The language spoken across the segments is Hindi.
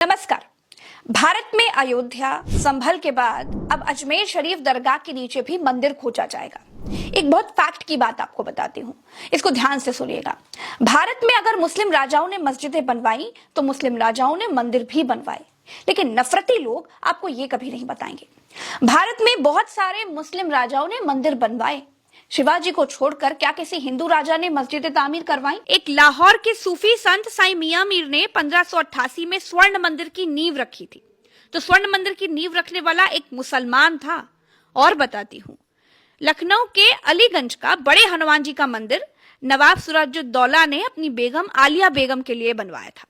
नमस्कार। भारत में अयोध्या संभल के बाद अब अजमेर शरीफ दरगाह के नीचे भी मंदिर खोजा जाएगा। एक बहुत फैक्ट की बात आपको बताती हूँ, इसको ध्यान से सुनिएगा। भारत में अगर मुस्लिम राजाओं ने मस्जिदें बनवाई तो मुस्लिम राजाओं ने मंदिर भी बनवाए, लेकिन नफरती लोग आपको ये कभी नहीं बताएंगे। भारत में बहुत सारे मुस्लिम राजाओं ने मंदिर बनवाए, शिवाजी को छोड़कर क्या किसी हिंदू राजा ने मस्जिद तामीर करवाई? एक लाहौर के सूफी संत साईं मियां मीर ने 1588 में स्वर्ण मंदिर की नींव रखी थी। तो स्वर्ण मंदिर की नींव रखने वाला एक मुसलमान था। और बताती हूँ, लखनऊ के अलीगंज का बड़े हनुमान जी का मंदिर नवाब सिराजुद्दौला ने अपनी बेगम आलिया बेगम के लिए बनवाया था।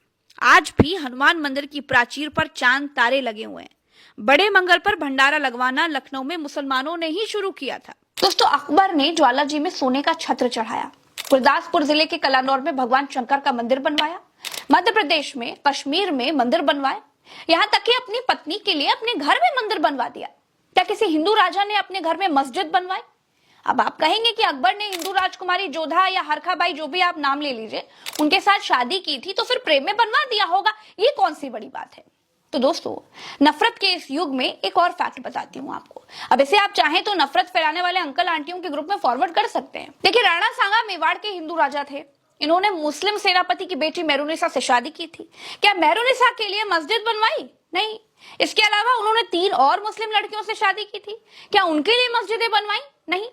आज भी हनुमान मंदिर की प्राचीर पर चांद तारे लगे हुए हैं। बड़े मंगल पर भंडारा लगवाना लखनऊ में मुसलमानों ने ही शुरू किया था। दोस्तों, अकबर ने ज्वाला जी में सोने का छत्र चढ़ाया। गुरदासपुर जिले के कलानौर में भगवान शंकर का मंदिर बनवाया। मध्य प्रदेश में कश्मीर में मंदिर बनवाए। यहाँ तक कि अपनी पत्नी के लिए अपने घर में मंदिर बनवा दिया। क्या किसी हिंदू राजा ने अपने घर में मस्जिद बनवाई? अब आप कहेंगे कि अकबर ने हिंदू राजकुमारी जोधा या हरखाबाई, जो भी आप नाम ले लीजिए, उनके साथ शादी की थी तो फिर प्रेम में बनवा दिया होगा। ये कौन सी बड़ी बात है? तो दोस्तों, नफरत के इस युग में एक और फैक्ट बताती हूँ आपको। अब इसे आप चाहें तो नफरत फैलाने वाले अंकल आंटियों के ग्रुप में फॉरवर्ड कर सकते हैं। देखिए, राणा सांगा मेवाड़ के हिंदू राजा थे। इन्होंने मुस्लिम सेनापति की बेटी मेहरुनिसा से शादी की थी। क्या मेहरुनिसा के लिए मस्जिद बनवाई? नहीं। इसके अलावा उन्होंने 3 और मुस्लिम लड़कियों से शादी की थी। क्या उनके लिए मस्जिदें बनवाई? नहीं।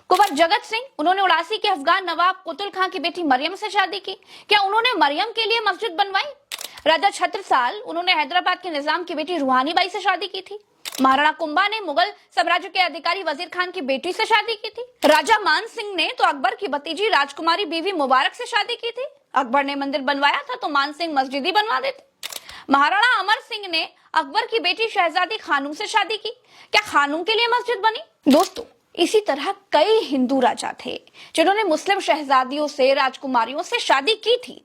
कुंवर जगत सिंह, उन्होंने 89 के अफगान नवाब कुतुल खां की बेटी मरियम से शादी की। क्या उन्होंने मरियम के लिए मस्जिद बनवाई? राजा छत्रसाल, उन्होंने हैदराबाद के निजाम की बेटी रूहानी बाई से शादी की थी। महाराणा कुंभा ने मुगल साम्राज्य के अधिकारी वजीर खान की बेटी से शादी की थी। राजा मान सिंह ने तो अकबर की भतीजी राजकुमारी बीवी मुबारक से शादी की थी। अकबर ने मंदिर बनवाया था तो मान सिंह मस्जिद ही बनवा देते। महाराणा अमर सिंह ने अकबर की बेटी शहजादी खानूम से शादी की। क्या खानूम के लिए मस्जिद बनी? दोस्तों, इसी तरह कई हिंदू राजा थे जिन्होंने मुस्लिम शहजादियों से, राजकुमारियों से शादी की थी।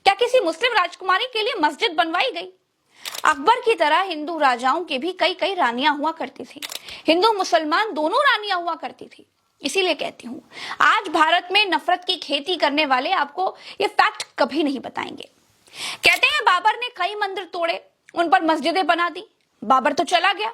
क्या किसी मुस्लिम राजकुमारी के लिए मस्जिद बनवाई गई? अकबर की तरह हिंदू राजाओं के भी कई कई रानियां हुआ करती थी। हिंदू मुसलमान दोनों रानियां हुआ करती थी। इसीलिए कहती हूँ, आज भारत में नफरत की खेती करने वाले आपको ये फैक्ट कभी नहीं बताएंगे। कहते हैं बाबर ने कई मंदिर तोड़े, उन पर मस्जिदें बना दी। बाबर तो चला गया।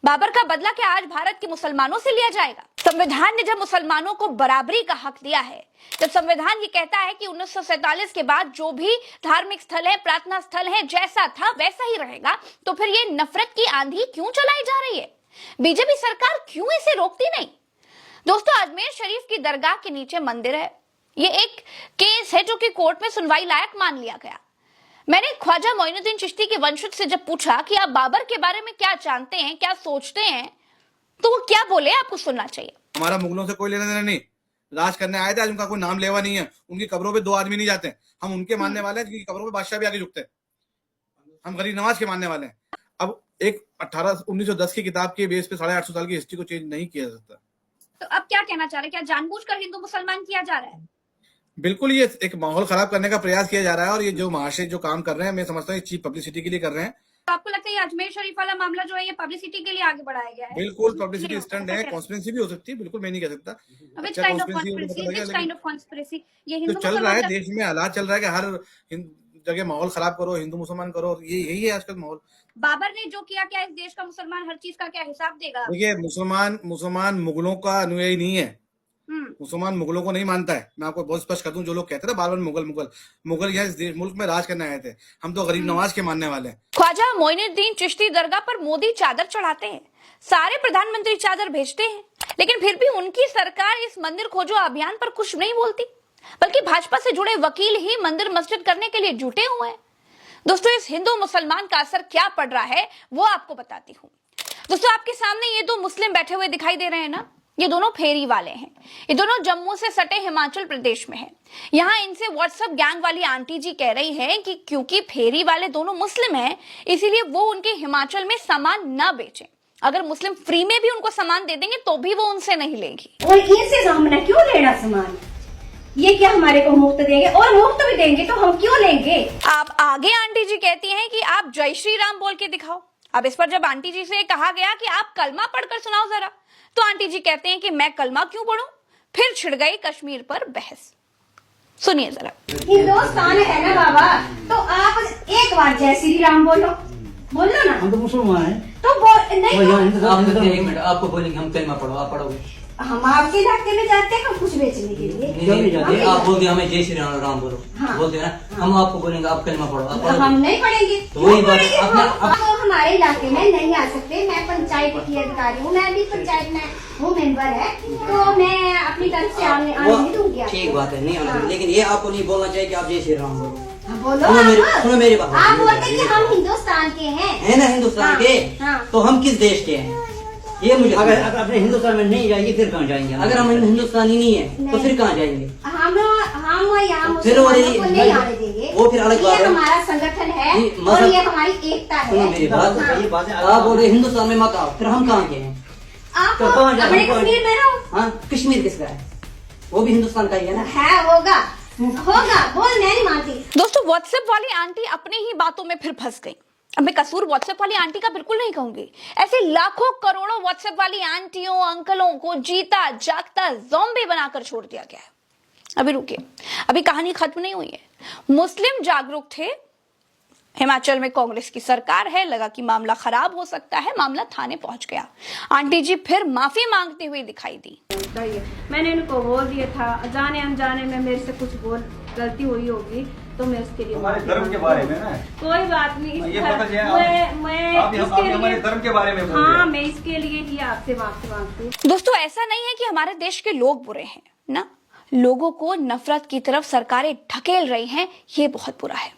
बाबर का बदला क्या आज भारत के मुसलमानों से लिया जाएगा? संविधान ने जब मुसलमानों को बराबरी का हक दिया है, जब संविधान ये कहता है कि 1947 के बाद जो भी धार्मिक स्थल है, प्रार्थना स्थल है, जैसा था वैसा ही रहेगा, तो फिर ये नफरत की आंधी क्यों चलाई जा रही है? बीजेपी सरकार क्यों इसे रोकती नहीं? दोस्तों, अजमेर शरीफ की दरगाह के नीचे मंदिर है। ये एक केस है जो कि कोर्ट में सुनवाई लायक मान लिया गया। मैंने ख्वाजा मोइनुद्दीन चिश्ती के वंशज से जब पूछा कि आप बाबर के बारे में क्या जानते हैं, क्या सोचते हैं, तो वो क्या बोले, आपको सुनना चाहिए। हमारा मुगलों से कोई लेना देना नहीं। राज करने आए थे, आज उनका कोई नाम लेवा नहीं है। उनकी कब्रों पे 2 आदमी नहीं जाते। हम उनके मानने वाले हैं जिनकी कब्रों पे बादशाह भी आगे झुकते हैं। हम गरीब नवाज के मानने वाले हैं। अब एक 1910 की किताब के बेस पे 850 साल की हिस्ट्री को चेंज नहीं किया जा सकता। तो अब क्या कहना चाह रहे हैं? क्या जानबूझकर हिंदू मुसलमान किया जा रहा है? बिल्कुल, ये एक माहौल खराब करने का प्रयास किया जा रहा है। और ये जो महाशय जो काम कर रहे हैं, मैं समझता हूँ चीप पब्लिसिटी के लिए कर रहे हैं। तो आपको लगता है अजमेर शरीफ वाला मामला जो है ये पब्लिसिटी के लिए आगे बढ़ाया गया है? बिल्कुल पब्लिसिटी स्टंट है, कॉन्स्पिरेसी भी हो सकती है। बिल्कुल, मैं नहीं कह सकता। Which kind of conspiracy? ये जो हिंदू चल रहा है मुसलमान देश में, हालात चल रहा है कि हर जगह माहौल खराब करो, हिंदू मुसलमान करो, ये यही है आजकल माहौल। बाबर ने जो किया, क्या इस देश का मुसलमान हर चीज का क्या हिसाब देगा? देखिए, मुसलमान मुगलों का अनुयायी नहीं है। मुसलमान मुगलों को नहीं मानता है। मैं आपको बहुत स्पष्ट कर दूं, जो लोग कहते हैं ना बार बार मुगल यहाँ इस देश मुल्क में राज करने आए थे। हम तो गरीब नवाज के मानने वाले हैं। ख्वाजा मोइनुद्दीन चिश्ती दरगाह पर मोदी चादर चढ़ाते हैं, सारे प्रधानमंत्री चादर भेजते हैं, लेकिन फिर भी उनकी सरकार इस मंदिर खोजो अभियान पर कुछ नहीं बोलती, बल्कि भाजपा से जुड़े वकील ही मंदिर मस्जिद करने के लिए जुटे हुए हैं। दोस्तों, इस हिंदू मुसलमान का असर क्या पड़ रहा है वो आपको बताती हूँ। दोस्तों, आपके सामने ये 2 मुस्लिम बैठे हुए दिखाई दे रहे हैं ना, ये दोनों फेरी वाले हैं। ये दोनों जम्मू से सटे हिमाचल प्रदेश में हैं। यहाँ इनसे व्हाट्सएप गैंग वाली आंटी जी कह रही हैं कि क्योंकि फेरी वाले दोनों मुस्लिम हैं, इसीलिए वो उनके हिमाचल में सामान ना बेचें। अगर मुस्लिम फ्री में भी उनको सामान दे देंगे तो भी वो उनसे नहीं लेगी। और इनसे हमने क्यों लेना सामान? ये क्या हमारे को मुफ्त देंगे? और मुफ्त भी देंगे तो हम क्यों लेंगे? आप आगे आंटी जी कहती हैं कि आप जय श्री राम बोल के दिखाओ। अब इस पर जब आंटी जी से कहा गया कि आप कलमा पढ़कर सुनाओ जरा, तो आंटी जी कहते हैं कि मैं कलमा क्यों पढ़ूं? फिर छिड़ गई कश्मीर पर बहस। सुनिए जरा। हिंदुस्तान है ना बाबा, तो आप एक बार जय श्री राम बोलो ना। हम तो मुसलमान हैं। तो नहीं एक मिनट, आपको बोलेंगे हम कलमा पढ़ो, आप पढ़ोगे? हम आपके इलाके में जाते हैं कुछ बेचने के लिए। नहीं, आप बोलते हमें जय श्री राम बोलो। हाँ। बोलते हैं ना, हम आपको बोलेंगे आप कलमा पढ़ो, आप पढ़ोगे? हम नहीं पढ़ेंगे। तो वही बात पढ़ेंगे? अपना आप हमारे इलाके में नहीं आ सकते। मैं पंचायत की अधिकारी हूँ, मैं भी पंचायत में हूँ, मेंबर है, तो मैं अपनी तरफ से आने नहीं दूंगी आपको। ठीक बात है, नहीं आना, लेकिन ये आपको नहीं बोलना चाहिए कि आप जय श्री राम बोलो। बोलो सुनो मेरी बात। आप बोलते कि हम हिंदुस्तान के हैं, है ना हिंदुस्तान के, तो हम किस देश के हैं ये मुझे अगर अपने हिंदुस्तान में नहीं जाएंगे फिर कहाँ जाएंगे? अगर हम हिंदुस्तानी नहीं है तो फिर कहाँ जाएंगे? हम यहाँ फिर वो मुसलमानों को नहीं आने देंगे। वो फिर अलग बात ये है। हमारा संगठन है जी, और ये हमारी एकता सुनो है। मेरी बात, ये बात है। आप बोल रहे हिंदुस्तान में मत आओ, फिर हम कहाँ के हैं? आप तो कहाँ जाएंगे? अपने कश्मीर में रहो। हाँ, कश्मीर किसका है? वो भी हिंदुस्तान का ही है ना। है, होगा बोल, मैं नहीं मानती। दोस्तों, व्हाट्सएप वाली आंटी अपनी ही बातों में फिर फंस गई। अब मैं कसूर व्हाट्सएप वाली आंटी का बिल्कुल नहीं कहूंगी। ऐसे लाखों करोड़ों व्हाट्सएप वाली आंटियों अंकलों को जीता जागता ज़ॉम्बी बनाकर छोड़ दिया गया है। अभी रुकिए, अभी कहानी खत्म नहीं हुई है। मुस्लिम जागरूक थे, हिमाचल में कांग्रेस की सरकार है, लगा कि मामला खराब हो सकता है, मामला थाने पहुंच गया। आंटी जी फिर माफी मांगती हुई दिखाई दी। मैंने उनको बोल दिया था, जाने अनजाने में मेरे से कुछ गलती हुई होगी तो मैं उसके लिए हमारे धर्म के बारे में ना कोई बात नहीं। ये पता चला मैं आप हमारे धर्म के बारे में बोल रहे हाँ, हैं। मैं इसके लिए ही आपसे माफी मांगती हूँ। दोस्तों, ऐसा नहीं है कि हमारे देश के लोग बुरे हैं ना, लोगों को नफरत की तरफ सरकारें ढकेल रही हैं, ये बहुत बुरा है।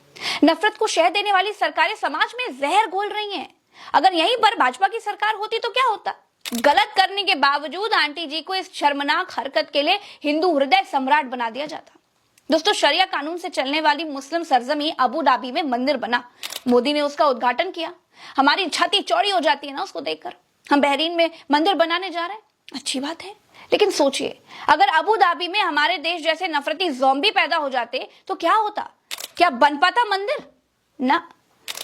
नफरत को शह देने वाली सरकारें समाज में जहर घोल रही हैं। अगर यहीं पर भाजपा की सरकार होती तो क्या होता? गलत करने के बावजूद आंटी जी को इस शर्मनाक हरकत के लिए हिंदू हृदय सम्राट बना दिया जाता। दोस्तों, शरिया कानून से चलने वाली मुस्लिम सरजमी अबू धाबी में मंदिर बना, मोदी ने उसका उद्घाटन किया। हमारी छाती चौड़ी हो जाती है ना उसको देखकर। हम बहरीन में मंदिर बनाने जा रहे हैं, अच्छी बात है, लेकिन सोचिए अगर अबू धाबी में हमारे देश जैसे नफरती ज़ॉम्बी पैदा हो जाते तो क्या होता? क्या बन पाता मंदिर? ना,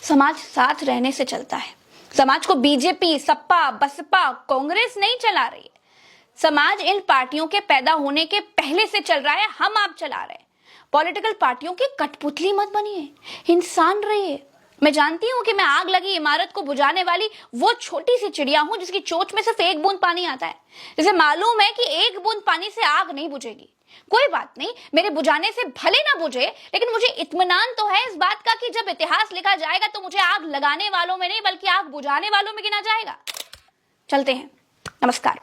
समाज साथ रहने से चलता है। समाज को बीजेपी, सपा, बसपा, कांग्रेस नहीं चला रही है। समाज इन पार्टियों के पैदा होने के पहले से चल रहा है, हम आप चला रहे हैं। पॉलिटिकल पार्टियों की कठपुतली मत बनिए, इंसान रहिए। मैं जानती हूं कि मैं आग लगी इमारत को बुझाने वाली वो छोटी सी चिड़िया हूं जिसकी चोंच में सिर्फ एक बूंद पानी आता है। जिसे मालूम है कि एक बूंद पानी से आग नहीं बुझेगी। कोई बात नहीं, मेरे बुझाने से भले ना बुझे, लेकिन मुझे इत्मीनान तो है इस बात का कि जब इतिहास लिखा जाएगा तो मुझे आग लगाने वालों में नहीं बल्कि आग बुझाने वालों में गिना जाएगा। चलते हैं, नमस्कार।